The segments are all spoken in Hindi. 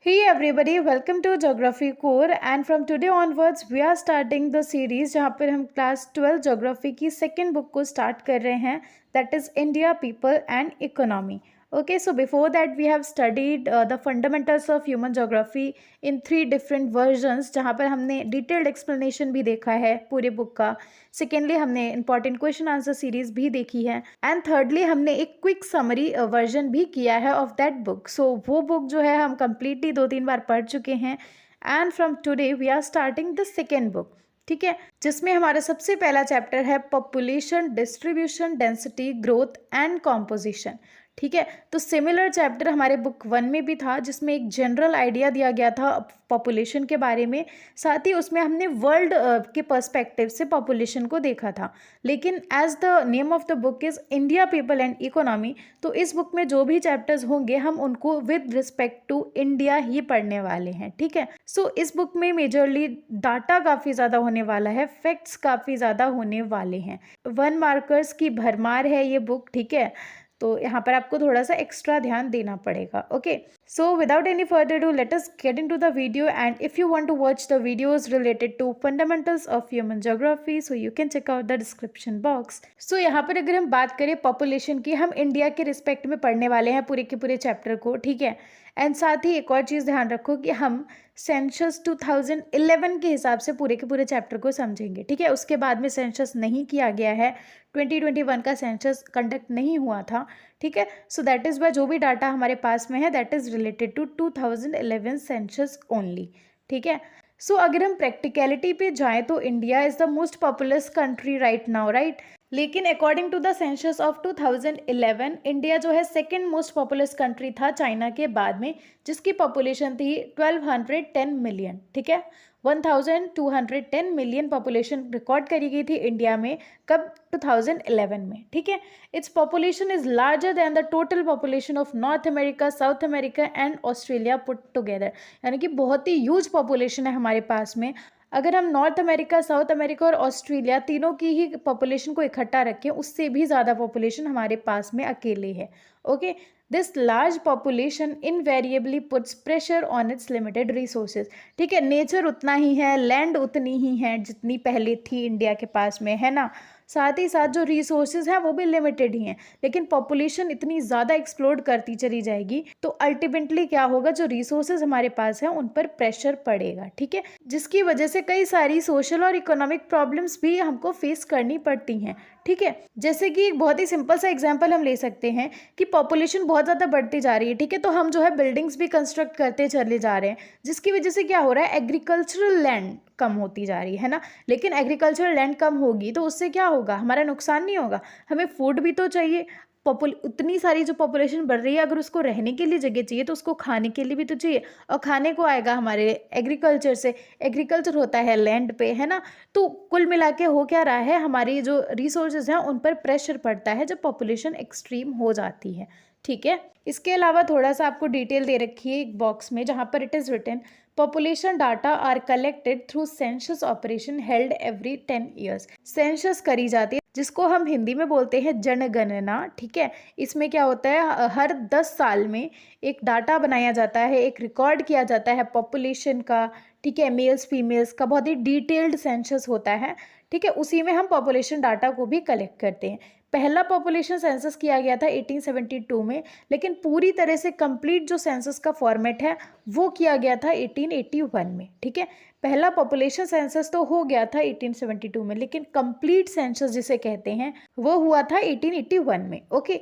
Hey everybody, welcome to Geography Core and from today onwards we are starting the series जहाँ पर हम क्लास 12 Geography की सेकेंड बुक को स्टार्ट कर रहे हैं that is India, People and Economy. Okay, so before that we have studied the fundamentals of human geography in 3 different versions जहाँ पर हमने detailed explanation भी देखा है पूरे बुक का. सेकेंडली हमने इंपॉर्टेंट क्वेश्चन आंसर सीरीज भी देखी है एंड थर्डली हमने एक क्विक समरी वर्जन भी किया है ऑफ दैट बुक. सो वो बुक जो है हम कम्प्लीटली 2-3 बार पढ़ चुके हैं and from today we are starting the second book. ठीक है, जिसमें हमारा सबसे पहला चैप्टर है population, distribution, density, growth and composition. ठीक है, तो सिमिलर चैप्टर हमारे बुक 1 में भी था जिसमें एक जनरल आइडिया दिया गया था पॉपुलेशन के बारे में. साथ ही उसमें हमने वर्ल्ड के पर्सपेक्टिव से पॉपुलेशन को देखा था. लेकिन as the name of the book is India, people and economy, तो इस बुक में जो भी चैप्टर्स होंगे हम उनको विद रिस्पेक्ट टू इंडिया ही पढ़ने वाले हैं. ठीक है, सो इस बुक में मेजरली डाटा काफ़ी ज़्यादा होने वाला है, फैक्ट्स काफ़ी ज़्यादा होने वाले हैं. 1 मार्कर्स की भरमार है ये बुक. ठीक है, तो यहाँ पर आपको थोड़ा सा एक्स्ट्रा ध्यान देना पड़ेगा. Okay, so without any further do let us get into the video and if you want to watch the videos related to fundamentals of human geography so you can check out the description box. So यहाँ पर अगर हम बात करें पॉपुलेशन की, हम इंडिया के रिस्पेक्ट में पढ़ने वाले हैं पूरे के पूरे चैप्टर को. ठीक है, एंड साथ ही एक और चीज़ ध्यान रखो कि हम सेंसस 2011 के हिसाब से पूरे के पूरे चैप्टर को समझेंगे. ठीक है, उसके बाद में सेंसस नहीं किया गया है, 2021 का सेंसस कंडक्ट नहीं हुआ था. ठीक है, सो दैट इज़ वाई जो भी डाटा हमारे पास में है that is related to 2011 census only. ठीक है, सो अगर हम प्रैक्टिकलिटी पे जाएं तो India is the most populous country right now, right. लेकिन according to the census of 2011 India जो है सेकंड मोस्ट पॉपुलस कंट्री था चाइना के बाद में, जिसकी पॉपुलेशन थी 1210 मिलियन. ठीक है, 1210 मिलियन पॉपुलेशन रिकॉर्ड करी गई थी इंडिया में. कब? 2011 में. ठीक है, its population is larger than the total population of north America, south America and Australia put together. यानी कि बहुत ही ह्यूज पॉपुलेशन है हमारे पास में. अगर हम नॉर्थ अमेरिका, साउथ अमेरिका और ऑस्ट्रेलिया तीनों की ही पॉपुलेशन को इकट्ठा रखें, उससे भी ज़्यादा पॉपुलेशन हमारे पास में अकेले है. Okay, this large population invariably puts pressure on it's limited resources. ठीक है, नेचर उतना ही है, लैंड उतनी ही है जितनी पहले थी इंडिया के पास में, है ना. साथ ही साथ जो रिसोर्सेज हैं वो भी लिमिटेड ही हैं, लेकिन पॉपुलेशन इतनी ज़्यादा एक्सप्लोड करती चली जाएगी तो अल्टीमेटली क्या होगा, जो रिसोर्सेज हमारे पास हैं उन पर प्रेशर पड़ेगा. ठीक है, जिसकी वजह से कई सारी सोशल और इकोनॉमिक प्रॉब्लम्स भी हमको फेस करनी पड़ती हैं. ठीक है, जैसे कि एक बहुत ही सिंपल सा एग्जांपल हम ले सकते हैं कि पॉपुलेशन बहुत ज़्यादा बढ़ती जा रही है. ठीक है, तो हम जो है बिल्डिंग्स भी कंस्ट्रक्ट करते चले जा रहे हैं, जिसकी वजह से क्या हो रहा है, एग्रीकल्चरल लैंड कम होती जा रही है ना. लेकिन एग्रीकल्चरल लैंड कम होगी तो उससे क्या होगा, हमारा नुकसान नहीं होगा. हमें फूड भी तो चाहिए. उतनी सारी जो पॉपुलेशन बढ़ रही है, अगर उसको रहने के लिए जगह चाहिए तो उसको खाने के लिए भी तो चाहिए, और खाने को आएगा हमारे एग्रीकल्चर से. एग्रीकल्चर होता है लैंड पे, है ना. तो कुल मिला के हो क्या रहा है, हमारी जो रिसोर्सेज हैं उन पर प्रेशर पड़ता है जब पॉपुलेशन एक्सट्रीम हो जाती है. ठीक है, इसके अलावा थोड़ा सा आपको डिटेल दे रखी है एक बॉक्स में जहाँ पर it is written population data are collected through census operation held every 10 years. Census करी जाती है जिसको हम हिंदी में बोलते हैं जनगणना. ठीक है, इसमें क्या होता है, हर 10 साल में एक डाटा बनाया जाता है, एक रिकॉर्ड किया जाता है पॉपुलेशन का. ठीक है, मेल्स फीमेल्स का बहुत ही डिटेल्ड सेंसस होता है. ठीक है, उसी में हम पॉपुलेशन डाटा को भी कलेक्ट करते हैं. पहला पॉपुलेशन सेंसस किया गया था 1872 में, लेकिन पूरी तरह से कंप्लीट जो सेंसस का फॉर्मेट है वो किया गया था 1881 में. ठीक है, पहला पॉपुलेशन सेंसस तो हो गया था 1872 में, लेकिन कंप्लीट सेंसस जिसे कहते हैं वो हुआ था 1881 में. ओके,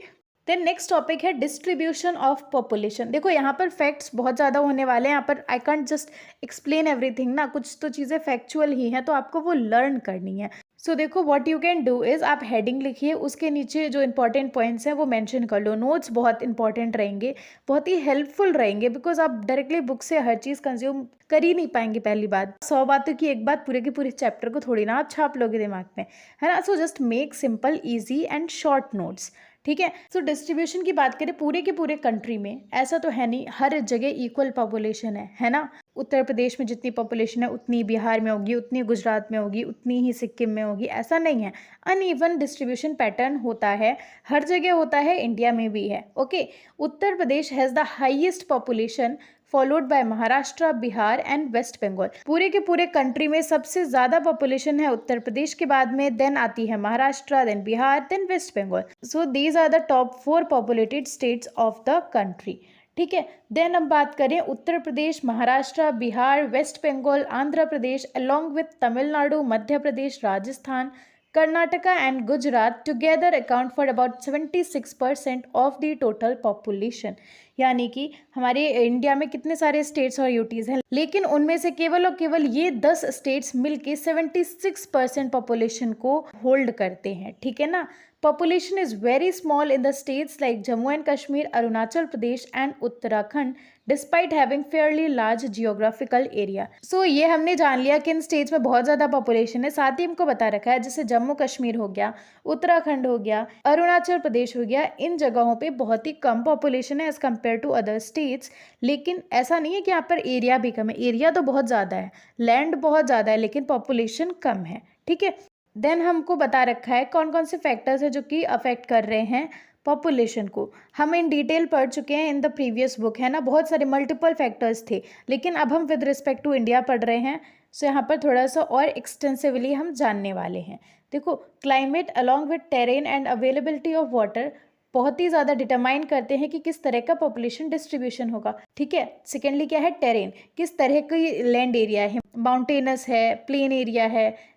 देन नेक्स्ट टॉपिक है डिस्ट्रीब्यूशन ऑफ पॉपुलेशन. देखो यहाँ पर फैक्ट्स बहुत ज़्यादा होने वाले हैं. यहाँ पर I can't just explain everything ना, कुछ तो चीज़ें फैक्चुअल ही हैं तो आपको वो लर्न करनी है. सो देखो what you can do is आप हेडिंग लिखिए, उसके नीचे जो इंपॉर्टेंट पॉइंट्स हैं वो मेंशन कर लो. नोट्स बहुत इंपॉर्टेंट रहेंगे, बहुत ही हेल्पफुल रहेंगे, बिकॉज आप डायरेक्टली बुक से हर चीज़ कंज्यूम कर ही नहीं पाएंगे. पहली बात, 100 बातों की एक बात पूरे के पूरे चैप्टर को थोड़ी ना आप छाप लोगे दिमाग में, है ना. So just make simple, easy and short notes. ठीक है, सो डिस्ट्रीब्यूशन की बात करें पूरे के पूरे कंट्री में, ऐसा तो है नहीं हर जगह इक्वल पॉपुलेशन है ना. उत्तर प्रदेश में जितनी पॉपुलेशन है उतनी बिहार में होगी, उतनी गुजरात में होगी, उतनी ही सिक्किम में होगी, ऐसा नहीं है. अनइवन डिस्ट्रीब्यूशन पैटर्न होता है, हर जगह होता है, इंडिया में भी है. Okay, Uttar Pradesh has the highest population followed by Maharashtra, Bihar and West Bengal. पूरे के पूरे कंट्री में सबसे ज्यादा पॉपुलेशन है उत्तर प्रदेश के बाद में, देन आती है Maharashtra, then Bihar, then West Bengal. So these are the top 4 populated states of the country. ठीक है, देन हम बात करें Uttar Pradesh, Maharashtra, Bihar, West Bengal, Andhra Pradesh along with Tamil Nadu, Madhya Pradesh, Rajasthan, Karnataka and Gujarat together account for about 76% of the total population. यानी कि हमारे इंडिया में कितने सारे स्टेट्स और यूटीज हैं, लेकिन उनमें से केवल और केवल ये 10 स्टेट्स मिलके 76% पॉपुलेशन को होल्ड करते हैं। ठीक है ना। Population is very small in the states like Jammu and Kashmir, Arunachal Pradesh and Uttarakhand despite having fairly large geographical area. So ये हमने जान लिया कि इन स्टेट्स में बहुत ज़्यादा पॉपुलेशन है। साथ ही हमको बता रखा है जैसे जम्मू कश्मीर हो गया, उत्तराखंड हो गया, अरुणाचल प्रदेश हो गया, इन जगहों पे बहुत ही कम पॉपुलेशन है as compare to other states. लेकिन ऐसा नहीं है कि यहाँ पर एरिया भी कम है, एरिया तो बहुत ज़्यादा है, लैंड बहुत ज़्यादा है, लेकिन पॉपुलेशन कम है। ठीक है, देन हमको बता रखा है कौन कौन से फैक्टर्स है जो कि अफेक्ट कर रहे हैं पॉपुलेशन को। हम इन डिटेल पढ़ चुके हैं इन द प्रीवियस बुक, है ना। बहुत सारे मल्टीपल फैक्टर्स थे, लेकिन अब हम विद रिस्पेक्ट टू इंडिया पढ़ रहे हैं। सो यहाँ पर थोड़ा सा और एक्सटेंसिवली हम जानने वाले हैं। देखो, climate along with terrain and availability of water बहुत ही ज़्यादा डिटरमाइन करते हैं कि किस तरह का पॉपुलेशन डिस्ट्रीब्यूशन होगा। ठीक है, सेकेंडली क्या है, टेरेन, किस तरह की लैंड एरिया है, माउंटेनस है, प्लेन एरिया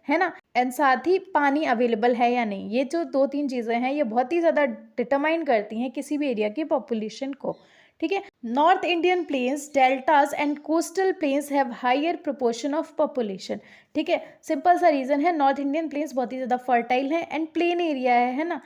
है ना, एंड साथ ही पानी अवेलेबल है या नहीं। ये जो 2-3 चीज़ें हैं ये बहुत ही ज़्यादा डिटरमाइन करती हैं किसी भी एरिया की पॉपुलेशन को। ठीक है, north Indian plains, deltas and coastal plains have higher proportion of population. ठीक है, सिंपल सा रीज़न है, नॉर्थ इंडियन प्लेन्स बहुत ही ज़्यादा फर्टाइल है एंड प्लेन एरिया है ना,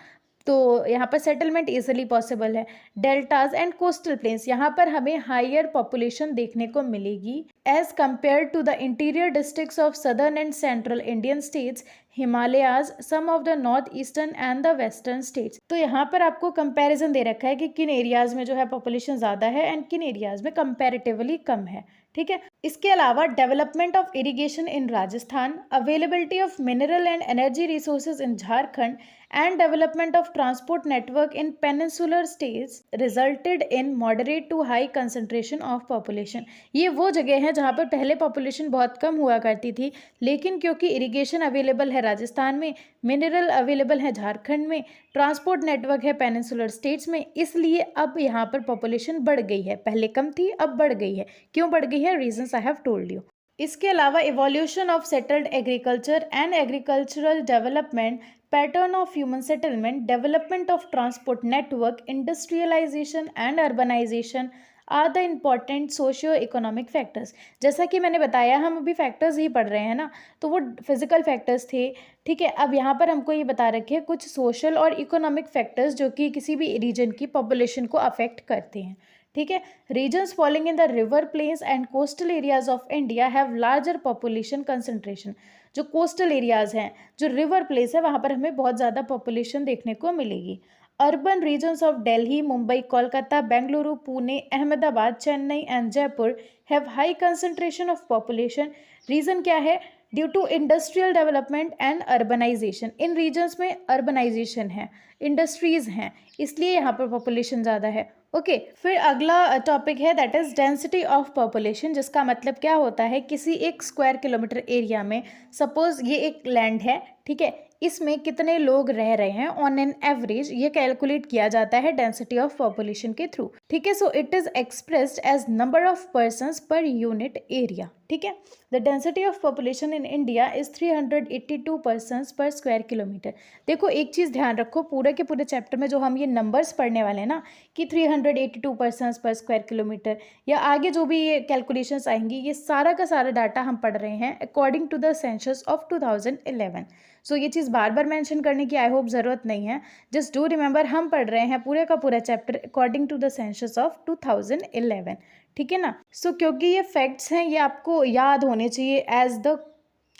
तो यहाँ पर सेटलमेंट इजीली पॉसिबल है। डेल्टाज एंड कोस्टल प्लेन्स, यहाँ पर हमें हायर पॉपुलेशन देखने को मिलेगी as compare to the interior districts of southern and central Indian states, Himalayas, some of the north eastern and the western states. तो यहाँ पर आपको कंपैरिजन दे रखा है कि किन एरियाज में जो है पॉपुलेशन ज़्यादा है एंड किन एरियाज में कंपैरेटिवली कम है। ठीक है, इसके अलावा development of irrigation in Rajasthan, availability of mineral and energy resources in Jharkhand and development of transport network in peninsular states resulted in moderate to high concentration of population। ये वो जगह है जहाँ पर पहले पॉपुलेशन बहुत कम हुआ करती थी, लेकिन क्योंकि इरिगेशन अवेलेबल है राजस्थान में, मिनरल अवेलेबल है झारखंड में, ट्रांसपोर्ट नेटवर्क है पेनिनसुलर स्टेट्स में, इसलिए अब यहाँ पर पॉपुलेशन बढ़ गई है। पहले कम थी, अब बढ़ गई है। क्यों बढ़ गई है? Reasons I have told you. इसके अलावा evolution of settled agriculture and agricultural development, pattern of human settlement, development of transport network, industrialisation and urbanisation are the important socio economic factors. जैसा कि मैंने बताया, हम अभी फैक्टर्स ही पढ़ रहे हैं ना, तो वो फिजिकल फैक्टर्स थे। ठीक है, अब यहाँ पर हमको ये बता रखे हैं कुछ सोशल और इकोनॉमिक फैक्टर्स जो कि किसी भी रीजन की पॉपुलेशन को अफेक्ट करते हैं। ठीक है, regions falling in the river plains and coastal areas of India have larger population concentration. जो कोस्टल एरियाज हैं, जो रिवर प्लेस है, वहाँ पर हमें बहुत ज़्यादा पॉपुलेशन देखने को मिलेगी। Urban regions of Delhi, Mumbai, Kolkata, Bengaluru, Pune, Ahmedabad, Chennai and Jaipur have high concentration of population. Reason क्या है? Due to industrial development and urbanisation. इन रीजन्स में अर्बनाइजेशन है, इंडस्ट्रीज़ हैं, इसलिए यहाँ पर पॉपुलेशन ज़्यादा है। ओके, फिर अगला टॉपिक है that is density of population, जिसका मतलब क्या होता है, किसी एक स्क्वायर किलोमीटर एरिया में सपोज ये एक लैंड है, ठीक है, इसमें कितने लोग रह रहे हैं ऑन एन एवरेज, ये कैलकुलेट किया जाता है डेंसिटी ऑफ पॉपुलेशन के थ्रू। ठीक है, so it is expressed as number of persons per unit area. ठीक है, the density of population in India is 382 persons per square kilometre. देखो, एक चीज़ ध्यान रखो, पूरे के पूरे चैप्टर में जो हम ये नंबर्स पढ़ने वाले हैं ना, कि 382 पर्सन्स पर स्क्वायर किलोमीटर, या आगे जो भी ये कैलकुलेशंस आएंगी, ये सारा का सारा डाटा हम पढ़ रहे हैं according to the census of 2011। So ये चीज़ बार बार मेंशन करने की आई होप ज़रूरत नहीं है। जस्ट डू रिमेंबर, हम पढ़ रहे हैं पूरे का पूरा chapter according to the census of 2011। ठीक है ना। सो क्योंकि ये फैक्ट्स हैं, ये आपको याद होने चाहिए एज द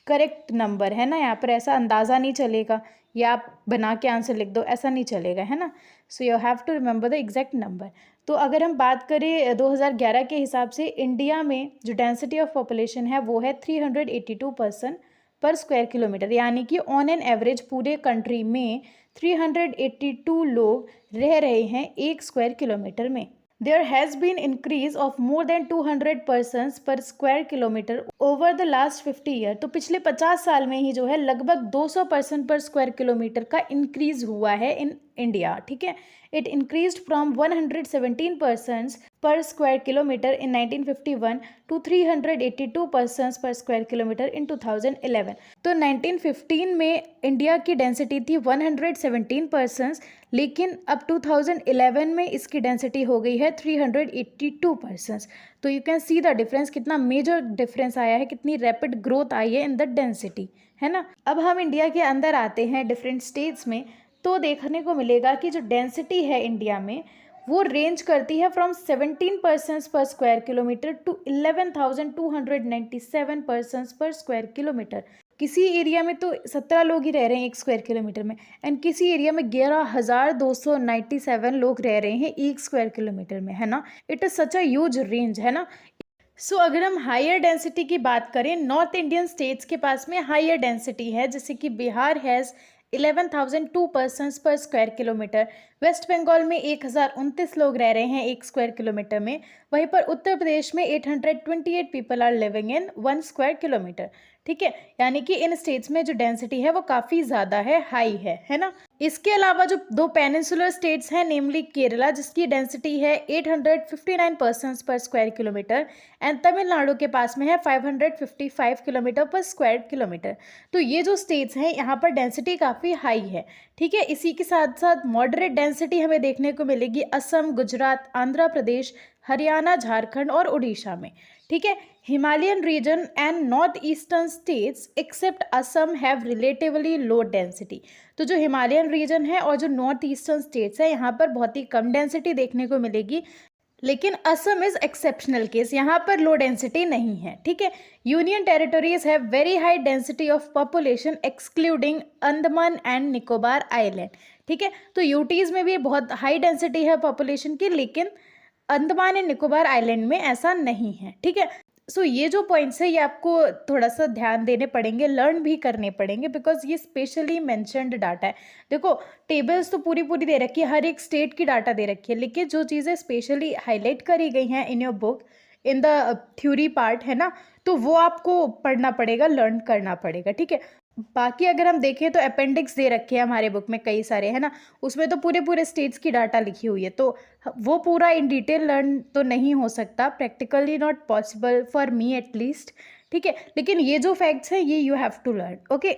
करेक्ट नंबर, है ना। यहाँ पर ऐसा अंदाज़ा नहीं चलेगा या आप बना के आंसर लिख दो, ऐसा नहीं चलेगा, है ना। So you have to remember the exact number. तो अगर हम बात करें 2011 के हिसाब से, इंडिया में जो डेंसिटी ऑफ पॉपुलेशन है वो है 382 पर्सन पर स्क्वायर किलोमीटर, यानी कि ऑन एन एवरेज पूरे कंट्री में 382 लोग रह रहे हैं एक स्क्वायर किलोमीटर में। There has been increase of more than 200 persons per square kilometer over the last 50 year। तो पिछले 50 साल में ही जो है लगभग 200 पर्सन पर स्क्वायर किलोमीटर का इंक्रीज हुआ है इन इंडिया। ठीक है, it increased from 117 persons per square kilometer in 1951 to 382 persons per square kilometer in 2011। तो 1915 में इंडिया की डेंसिटी थी 117 persons, लेकिन अब 2011 में इसकी डेंसिटी हो गई है 382 persons। तो you can see the difference, कितना मेजर डिफरेंस आया है, कितनी रैपिड ग्रोथ आई है इन द डेंसिटी, है ना। अब हम इंडिया के अंदर आते हैं डिफरेंट स्टेट्स में, तो देखने को मिलेगा कि जो डेंसिटी है इंडिया में वो रेंज करती है फ्रॉम 17 persons पर स्क्वायर किलोमीटर टू 11,297 persons पर स्क्वायर किलोमीटर। किसी एरिया में तो 17 लोग ही रह रहे हैं एक स्क्वायर किलोमीटर में, एंड किसी एरिया में 11,297 लोग रह रहे हैं एक स्क्वायर किलोमीटर में, है ना। It is such a huge range, है ना। सो अगर हम हायर डेंसिटी की बात करें, नॉर्थ इंडियन स्टेट्स के पास में हायर डेंसिटी है, जैसे कि बिहार हैज़ 11,002 persons पर स्क्वायर किलोमीटर, वेस्ट बंगाल में 1,029 लोग रह रहे हैं एक स्क्वायर किलोमीटर में, वहीं पर उत्तर प्रदेश में 828 people are living in 1 square kilometre. ठीक है, यानी कि इन स्टेट्स में जो डेंसिटी है वो काफ़ी ज़्यादा है, हाई है ना। इसके अलावा जो दो पेनिनसुलर स्टेट्स हैं, नेमली केरला जिसकी डेंसिटी है 859 persons पर स्क्वायर किलोमीटर, एंड तमिलनाडु के पास में है 555 किलोमीटर पर स्क्वायर किलोमीटर। तो ये जो स्टेट्स हैं यहाँ पर डेंसिटी काफ़ी हाई है। ठीक है, इसी के साथ साथ मॉडरेट डेंसिटी हमें देखने को मिलेगी असम, गुजरात, आंध्र प्रदेश, हरियाणा, झारखंड और उड़ीसा में। ठीक है, Himalayan region and north eastern states except Assam have relatively low density. तो जो हिमालयन रीजन है और जो नॉर्थ ईस्टर्न स्टेट्स है यहाँ पर बहुत ही कम डेंसिटी देखने को मिलेगी, लेकिन असम इज एक्सेप्शनल केस, यहाँ पर लो डेंसिटी नहीं है। ठीक है, union territories have very high density of population excluding Andaman and Nicobar island. ठीक है, तो यूटीज में भी बहुत हाई डेंसिटी है पॉपुलेशन की, लेकिन अंडमान एंड निकोबार आइलैंड में ऐसा नहीं है। ठीक है, सो ये जो पॉइंट्स है ये आपको थोड़ा सा ध्यान देने पड़ेंगे, लर्न भी करने पड़ेंगे, बिकॉज ये स्पेशली मेंशन्ड डाटा है। देखो, टेबल्स तो पूरी पूरी दे रखी है, हर एक स्टेट की डाटा दे रखी है, लेकिन जो चीज़ें स्पेशली हाईलाइट करी गई हैं in your book in the theory part, है ना, तो वो आपको पढ़ना पड़ेगा, लर्न करना पड़ेगा। ठीक है, बाकी अगर हम देखें तो अपेंडिक्स दे रखे हैं हमारे बुक में कई सारे, है ना, उसमें तो पूरे पूरे स्टेट्स की डाटा लिखी हुई है, तो वो पूरा इन डिटेल लर्न तो नहीं हो सकता, practically not possible for me at least. ठीक है, लेकिन ये जो फैक्ट्स हैं ये you have to learn. Okay,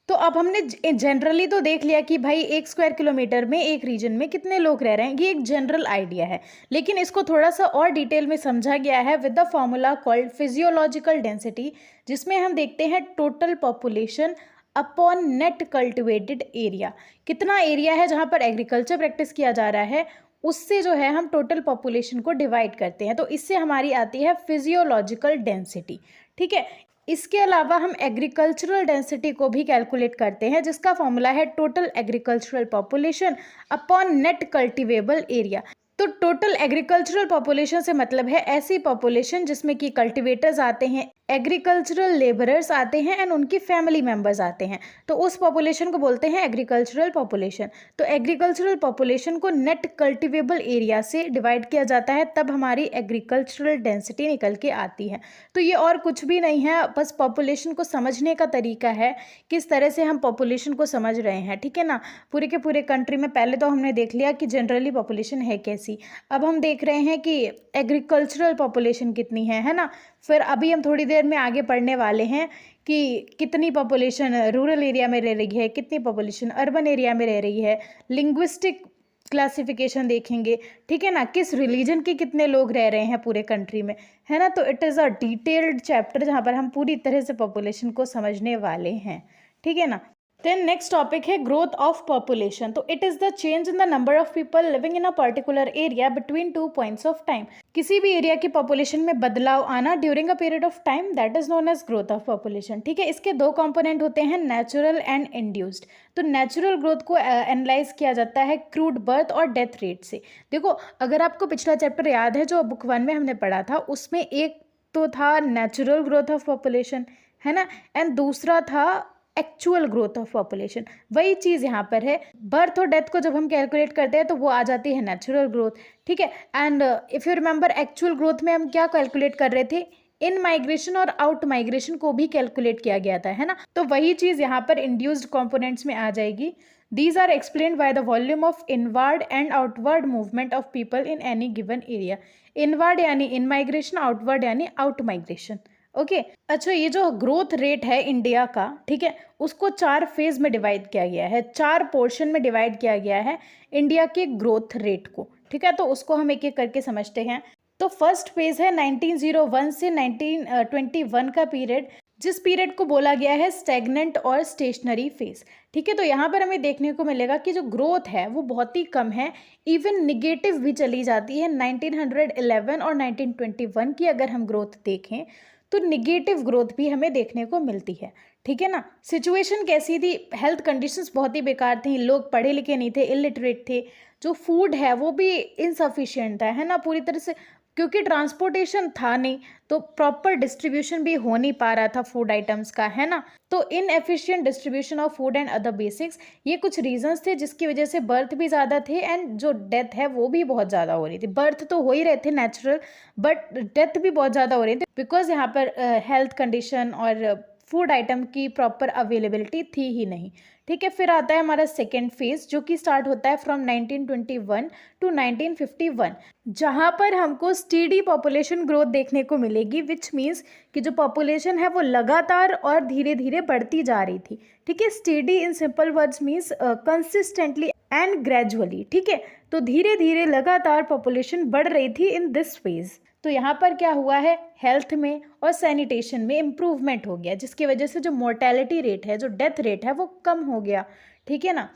तो अब हमने जनरली तो देख लिया कि भाई एक स्क्वायर किलोमीटर में एक रीजन में कितने लोग रह रहे हैं, ये एक जनरल आइडिया है, लेकिन इसको थोड़ा सा और डिटेल में समझा गया है with the formula called physiological density, जिसमें हम देखते हैं total population upon net cultivated area. कितना एरिया है जहाँ पर एग्रीकल्चर प्रैक्टिस किया जा रहा है, उससे जो है हम टोटल पॉपुलेशन को डिवाइड करते हैं, तो इससे हमारी आती है फिजियोलॉजिकल डेंसिटी। ठीक है, इसके अलावा हम एग्रीकल्चरल डेंसिटी को भी कैलकुलेट करते हैं, जिसका फॉर्मूला है total agricultural population upon net cultivable area. तो टोटल एग्रीकल्चरल पॉपुलेशन से मतलब है ऐसी पॉपुलेशन जिसमें कि कल्टिवेटर्स आते हैं, एग्रीकल्चरल लेबरर्स आते हैं एंड उनकी फैमिली मेंबर्स आते हैं, तो उस पॉपुलेशन को बोलते हैं एग्रीकल्चरल पॉपुलेशन। तो एग्रीकल्चरल पॉपुलेशन को नेट कल्टिवेबल एरिया से डिवाइड किया जाता है, तब हमारी एग्रीकल्चरल डेंसिटी निकल के आती है। तो ये और कुछ भी नहीं है, बस पॉपुलेशन को समझने का तरीका है, किस तरह से हम पॉपुलेशन को समझ रहे हैं। ठीक है ना, पूरे के पूरे कंट्री में पहले तो हमने देख लिया कि जनरली पॉपुलेशन है कैसी, अब हम देख रहे हैं कि एग्रीकल्चरल पॉपुलेशन कितनी है ना। फिर अभी हम थोड़ी देर में आगे पढ़ने वाले हैं कि कितनी पॉपुलेशन रूरल एरिया में रह रही है, कितनी पॉपुलेशन अर्बन एरिया में रह रही है, लिंग्विस्टिक क्लासिफिकेशन देखेंगे, ठीक है ना, किस रिलीजन के कितने लोग रह रहे हैं पूरे कंट्री में, है ना। तो it is a detailed chapter जहाँ पर हम पूरी तरह से पॉपुलेशन को समझने वाले हैं, ठीक है ना। देन नेक्स्ट टॉपिक है ग्रोथ ऑफ पॉपुलेशन। तो it is the change in the number of people living in a particular area between 2 points of time. किसी भी एरिया की पॉपुलेशन में बदलाव आना during a period of time, that is known as growth of population. ठीक है, इसके दो कंपोनेंट होते हैं, नेचुरल एंड इंड्यूस्ड। तो नेचुरल ग्रोथ को एनालाइज किया जाता है क्रूड बर्थ और डेथ रेट से। देखो, अगर आपको पिछला चैप्टर याद है जो बुक 1 में हमने पढ़ा था, उसमें एक तो था नेचुरल ग्रोथ ऑफ पॉपुलेशन, है ना, एंड दूसरा था एक्चुअल ग्रोथ ऑफ पॉपुलेशन। वही चीज़ यहाँ पर है, बर्थ और डेथ को जब हम कैलकुलेट करते हैं तो वो आ जाती है नेचुरल ग्रोथ, ठीक है। And if you remember actual growth में हम क्या कैलकुलेट कर रहे थे, इन माइग्रेशन और आउट माइग्रेशन को भी कैलकुलेट किया गया था, है ना। तो वही चीज़ यहाँ पर इंड्यूस्ड कंपोनेंट्स में आ जाएगी। These are explained by the volume of inward and outward movement of people in any given area. Inward यानी इन माइग्रेशन, आउटवर्ड यानी आउट माइग्रेशन, ओके। अच्छा, ये जो ग्रोथ रेट है इंडिया का, ठीक है, उसको 4 फेज में डिवाइड किया गया है, 4 पोर्शन में डिवाइड किया गया है इंडिया के ग्रोथ रेट को, ठीक है। तो उसको हम एक एक करके समझते हैं। तो फर्स्ट फेज है 1901 से 1921 का पीरियड, जिस पीरियड को बोला गया है स्टैग्नेंट और स्टेशनरी फेज, ठीक है। तो यहाँ पर हमें देखने को मिलेगा कि जो ग्रोथ है वो बहुत ही कम है, इवन निगेटिव भी चली जाती है। 1911 और 1921 की अगर हम ग्रोथ देखें तो निगेटिव ग्रोथ भी हमें देखने को मिलती है, ठीक है ना। सिचुएशन कैसी थी, हेल्थ कंडीशंस बहुत ही बेकार थी, लोग पढ़े लिखे नहीं थे, इलिटरेट थे, जो फूड है वो भी इनसफिशिएंट था, है ना, पूरी तरह से, क्योंकि ट्रांसपोर्टेशन था नहीं तो प्रॉपर डिस्ट्रीब्यूशन भी हो नहीं पा रहा था फूड आइटम्स का, है ना। तो inefficient distribution of food and other basics, ये कुछ रीजंस थे जिसकी वजह से बर्थ भी ज़्यादा थे एंड जो डेथ है वो भी बहुत ज़्यादा हो रही थी। बर्थ तो हो ही रहे थे नेचुरल, बट डेथ भी बहुत ज़्यादा हो रही थी बिकॉज यहाँ पर हेल्थ कंडीशन और फूड आइटम की प्रॉपर अवेलेबिलिटी थी ही नहीं, ठीक है। फिर आता है हमारा सेकेंड फेज जो कि स्टार्ट होता है फ्रॉम 1921 टू 1951, जहाँ पर हमको स्टीडी पॉपुलेशन ग्रोथ देखने को मिलेगी, विच मीन्स कि जो पॉपुलेशन है वो लगातार और धीरे धीरे बढ़ती जा रही थी, ठीक है। Steady in simple words means consistently and gradually, ठीक है। तो धीरे धीरे लगातार पॉपुलेशन बढ़ रही थी इन दिस फेज। तो यहाँ पर क्या हुआ है, हेल्थ में और सैनिटेशन में इम्प्रूवमेंट हो गया, जिसकी वजह से जो मोर्टेलिटी रेट है, जो डेथ रेट है वो कम हो गया, ठीक है ना।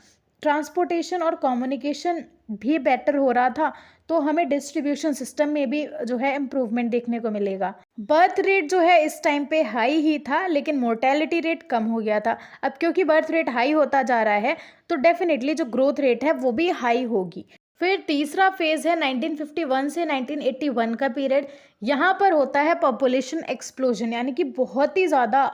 ट्रांसपोर्टेशन और कम्युनिकेशन भी बेटर हो रहा था, तो हमें डिस्ट्रीब्यूशन सिस्टम में भी जो है इम्प्रूवमेंट देखने को मिलेगा। बर्थ रेट जो है इस टाइम पे हाई ही था, लेकिन मोर्टेलिटी रेट कम हो गया था। अब क्योंकि बर्थ रेट हाई होता जा रहा है तो डेफिनेटली जो ग्रोथ रेट है वो भी हाई होगी। फिर तीसरा फेज है 1951 से 1981 का पीरियड। यहाँ पर होता है पॉपुलेशन एक्सप्लोजन, यानी कि बहुत ही ज़्यादा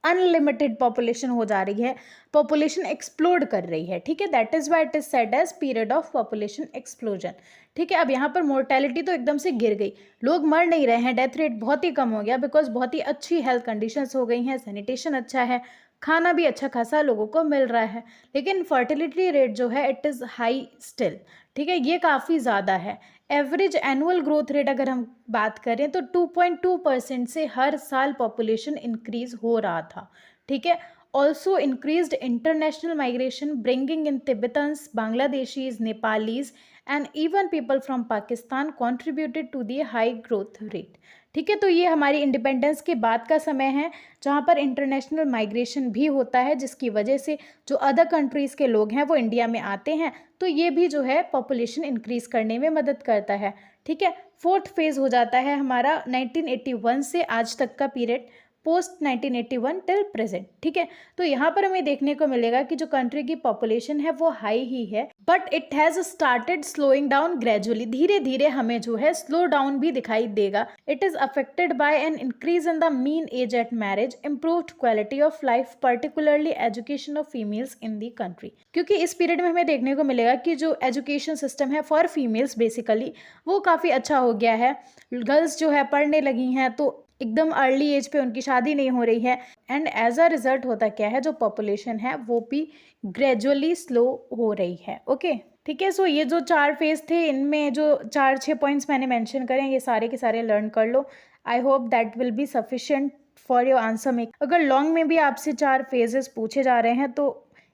अनलिमिटेड पॉपुलेशन हो जा रही है, पॉपुलेशन एक्सप्लोड कर रही है, ठीक है। That is why it is said as period of population explosion, ठीक है। अब यहाँ पर मोर्टेलिटी तो एकदम से गिर गई, लोग मर नहीं रहे हैं, डेथ रेट बहुत ही कम हो गया बिकॉज बहुत ही अच्छी हेल्थ कंडीशंस हो गई हैं, सैनिटेशन अच्छा है, खाना भी अच्छा खासा लोगों को मिल रहा है। लेकिन फर्टिलिटी रेट जो है इट इज़ हाई स्टिल, ठीक है, ये काफ़ी ज़्यादा है। एवरेज एनुअल ग्रोथ रेट अगर हम बात करें तो 2.2% से हर साल पॉपुलेशन इंक्रीज हो रहा था, ठीक है। Also increased international migration bringing in Tibetans, Bangladeshis, Nepalis and even people from Pakistan contributed to the high growth rate, ठीक है। तो ये हमारी इंडिपेंडेंस के बाद का समय है जहाँ पर इंटरनेशनल माइग्रेशन भी होता है, जिसकी वजह से जो अदर कंट्रीज़ के लोग हैं वो इंडिया में आते हैं, तो ये भी जो है पॉपुलेशन इंक्रीज़ करने में मदद करता है, ठीक है। फोर्थ फेज़ हो जाता है हमारा 1981 से आज तक का पीरियड, पोस्ट 1981 टिल प्रेजेंट, ठीक है। तो यहाँ पर हमें देखने को मिलेगा कि जो कंट्री की पॉपुलेशन है वो हाई ही है, but it has started slowing down gradually, धीरे धीरे हमें जो है स्लो डाउन भी दिखाई देगा। It is affected by an increase in the mean age at marriage, improved quality of life, particularly education of females in the country, क्योंकि इस पीरियड में हमें देखने को मिलेगा कि जो एजुकेशन सिस्टम है फॉर फीमेल्स बेसिकली वो काफ़ी अच्छा हो गया है। गर्ल्स जो है पढ़ने लगी हैं, तो एकदम अर्ली एज पे उनकी शादी नहीं हो रही है, एंड एज अ रिजल्ट होता क्या है, जो पॉपुलेशन है वो भी ग्रेजुअली स्लो हो रही है, ओके, ठीक है। सो ये जो 4 फेज थे, इनमें जो 4-6 पॉइंट्स मैंने मेंशन करें, ये सारे के सारे लर्न कर लो। I hope that will be sufficient for your answer make. अगर लॉन्ग में भी आपसे 4 फेजेस पूछे जा रहे हैं तो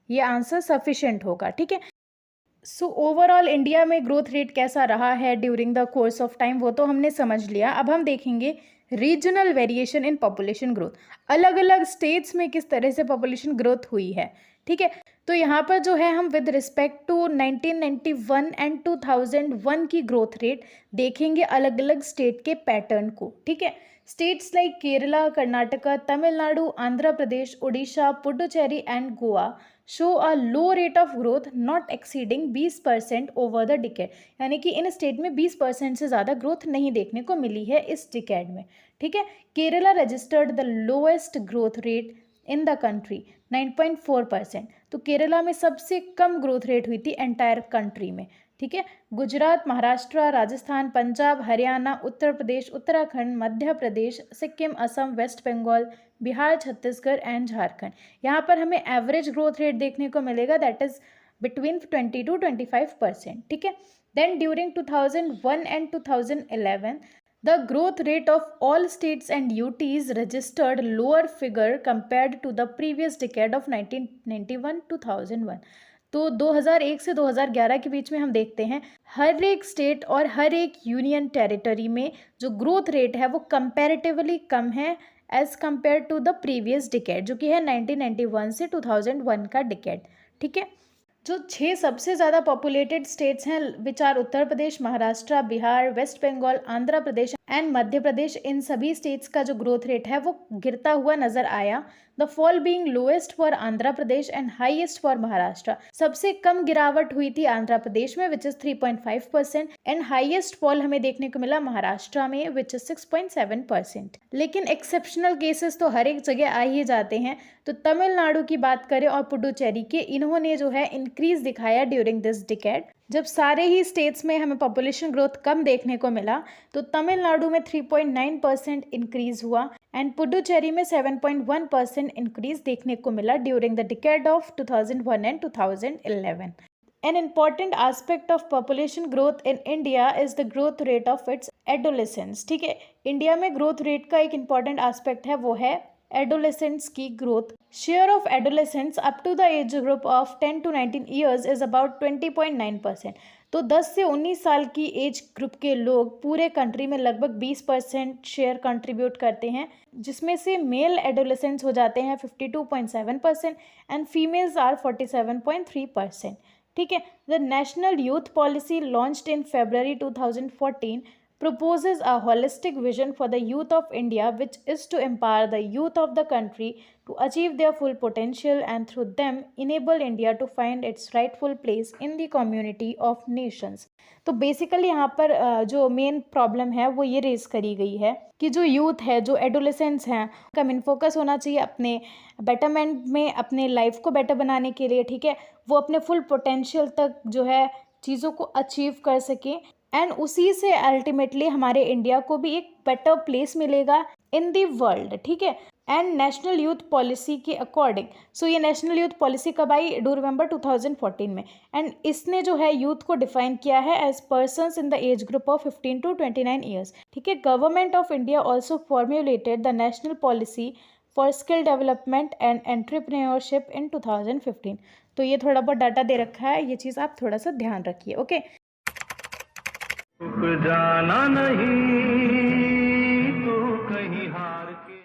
ये आंसर सफिशिएंट होगा, ठीक है। सो ओवरऑल इंडिया में ग्रोथ रेट कैसा रहा है during the course of time, वो तो हमने समझ लिया। अब हम देखेंगे regional variation in population growth, अलग अलग स्टेट्स में किस तरह से पॉपुलेशन ग्रोथ हुई है, ठीक है। तो यहाँ पर जो है हम विद रिस्पेक्ट टू 1991 एंड 2001 की ग्रोथ रेट देखेंगे अलग अलग स्टेट के पैटर्न को, ठीक है। States like Kerala, Karnataka, Tamil Nadu, Andhra Pradesh, Orissa, Puducherry and Goa show a low rate of growth not exceeding 20% over the decade, यानी कि इन स्टेट में 20% से ज़्यादा ग्रोथ नहीं देखने को मिली है इस डिकेड में, ठीक है। Kerala registered the lowest growth rate in the country 9.4%। तो केरला में सबसे कम ग्रोथ रेट हुई थी एंटायर कंट्री में, ठीक है। गुजरात, महाराष्ट्र, राजस्थान, पंजाब, हरियाणा, उत्तर प्रदेश, उत्तराखंड, मध्य प्रदेश, सिक्किम, असम, वेस्ट बंगाल, बिहार, छत्तीसगढ़ एंड झारखंड, यहाँ पर हमें एवरेज ग्रोथ रेट देखने को मिलेगा, दैट इज बिटवीन 20 to 25%, ठीक है। Then during 2001 and 2011 the growth rate of all states and UTs registered lower figure compared to the previous decade of 1991-2001। तो 2001 से 2011 के बीच में हम देखते हैं हर एक स्टेट और हर एक यूनियन टेरिटरी में जो ग्रोथ रेट है वो कंपैरेटिवली कम है as compare to the previous decade, जो कि है 1991 से 2001 का डिकेड, ठीक है। जो 6 सबसे ज़्यादा पॉपुलेटेड स्टेट्स हैं which are Uttar Pradesh, Maharashtra, Bihar, West Bengal, Andhra Pradesh and Madhya Pradesh, इन सभी स्टेट्स का जो ग्रोथ रेट है वो गिरता हुआ नजर आया। The fall being lowest for Andhra Pradesh and highest for Maharashtra. सबसे कम गिरावट हुई थी आंध्र प्रदेश में which is 3.5% and highest fall हमें देखने को मिला महाराष्ट्र में विच इज 6.7%। लेकिन एक्सेप्शनल केसेस तो हर एक जगह आ ही जाते हैं। तो तमिलनाडु की बात करें और पुडुचेरी के, इन्होंने जो है इंक्रीज दिखाया ड्यूरिंग दिस डिकेड। जब सारे ही स्टेट्स में हमें पॉपुलेशन ग्रोथ कम देखने को मिला तो तमिलनाडु में 3.9% इंक्रीज हुआ एंड पुडुचेरी में 7.1% इंक्रीज देखने को मिला during the decade of 2001 and 2011। An important aspect of population growth in India is the growth rate of its adolescents, ठीक है। इंडिया में ग्रोथ रेट का एक important aspect है वो है adolescents की ग्रोथ। Share of adolescents up to the age group of 10 to 19 years is about 20.9%। तो 10 से 19 साल की एज ग्रुप के लोग पूरे कंट्री में लगभग 20% शेयर कंट्रीब्यूट करते हैं, जिसमें से मेल एडोलेसेंट्स हो जाते हैं 52.7% एंड फीमेल्स आर 47.3%, ठीक है। The national youth policy launched in February 2014 proposes a holistic vision for the youth of India, which is to empower the youth of the country to achieve their full potential and through them enable India to find its rightful place in the community of nations। तो बेसिकली यहाँ पर जो मेन प्रॉब्लम है वो ये रेज करी गई है कि जो यूथ है, जो एडोलेसेंट्स हैं, उनका मेन फोकस होना चाहिए अपने बेटरमेंट में, अपने लाइफ को बेटर बनाने के लिए, ठीक है। वो अपने फुल पोटेंशियल तक जो है चीज़ों को अचीव कर सकें एंड उसी से अल्टीमेटली हमारे इंडिया को भी एक बेटर प्लेस मिलेगा इन दी वर्ल्ड, ठीक है। एंड नेशनल यूथ पॉलिसी के अकॉर्डिंग, सो ये नेशनल यूथ पॉलिसी कब आई, डू रिमेंबर 2014 में, एंड इसने जो है यूथ को डिफाइन किया है as persons in the age group of 15 to 29 years, ठीक है। Government of India also formulated the national policy for skill development and entrepreneurship in 2015। तो ये थोड़ा बहुत डाटा दे रखा है, ये चीज़ आप थोड़ा सा ध्यान रखिए, ओके। जाना नहीं तो कहीं हार के